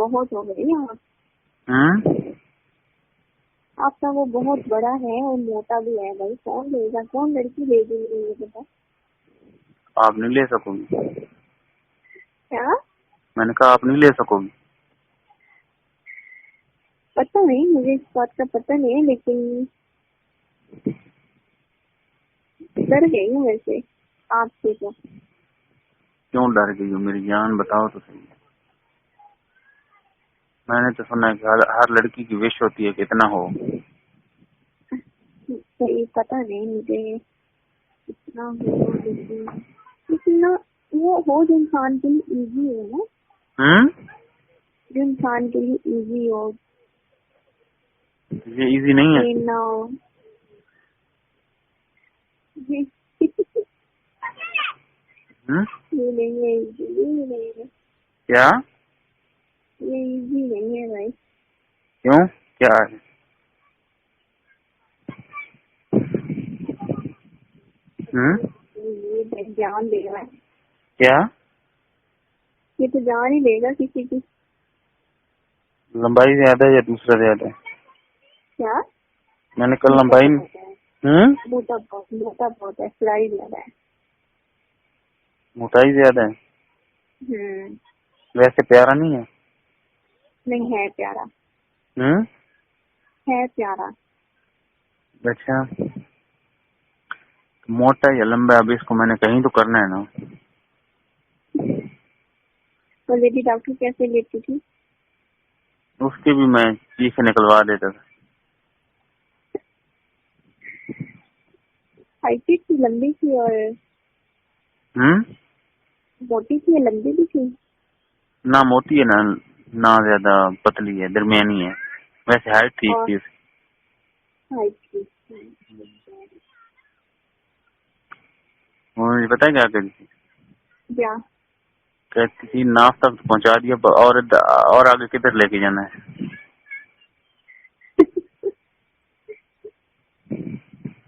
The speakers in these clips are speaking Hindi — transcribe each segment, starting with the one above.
बहुत हो गई आप। हम्म, आपका वो बहुत बड़ा है और मोटा भी है भाई, कौन लेगा, कौन लड़की भेजेगी ये बता। आप नहीं ले सकोगी। क्या? मैंने कहा आप नहीं ले सकोगी। पता नहीं, मुझे इस बात का पता नहीं है, लेकिन डर गई हूँ वैसे आपसे तो। क्यों डर गई हो मेरी जान, बताओ तो सही। मैंने तो सुना है कि हर लड़की की विश होती है कि इतना हो। सही पता नहीं मुझे इतना हो, लेकिन ना वो हो जो इंसान के लिए इजी हो ना, हम्म, जो इंसान के लिए इजी हो, ये इजी नहीं है। पेन ना हो। ये हम्म, ये नहीं है इजी, ये नहीं है, क्या? ये इजी नहीं है भाई। क्यों, क्या है? ये जान देगा, क्या? ये तो जान ही देगा किसी की। लंबाई ज्यादा है या दूसरा ज्यादा है? क्या? मैंने कल मोटा लंबाई। बहुत है, मोटा बहुत है, फ्राई ज्यादा है। मोटाई ज्यादा है। वैसे प्यारा नहीं है। नहीं है प्यारा, हम्म, है प्यारा। अच्छा। मोटा या लंबा, अब इसको मैंने कहीं तो करना है ना। तो लेडी डॉक्टर कैसे लेती थी? उसकी भी मैं चीख निकलवा देता था। हाइट थी, लंबी थी और हम्म, मोटी थी या लंबी भी थी? ना मोटी है ना ना ज्यादा पतली है, दरमियानी है। वैसे हाइट ठीक और थी। हाइट थी। मुझे पता है क्या करी थी? क्या? कहती थी नाव तक पहुंचा दिया, और आगे किधर लेके जाना है?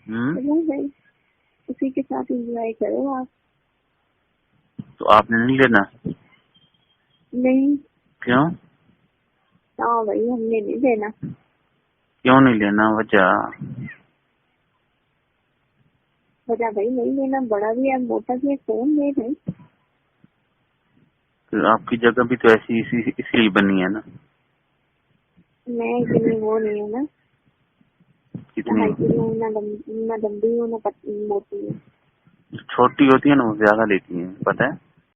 हम्म, चलो भाई, उसी के साथ एंजॉय करो आप। तो आपने नहीं लेना? नहीं। क्यों? हाँ भाई, हमने नहीं देना। क्यों नहीं लेना, वजह? वजह भाई नहीं लेना, बड़ा भी है मोटा भी है, कौन ले भाई। तो आपकी जगह भी तो ऐसी इसीलिए बनी है ना। मैं इतनी वो नहीं हूँ ना, ना कितनी हाइट हूँ, ना लंबी हूँ, ना मोटी हूँ। छोटी होती है ना वो ज्यादा लेती है, पता है।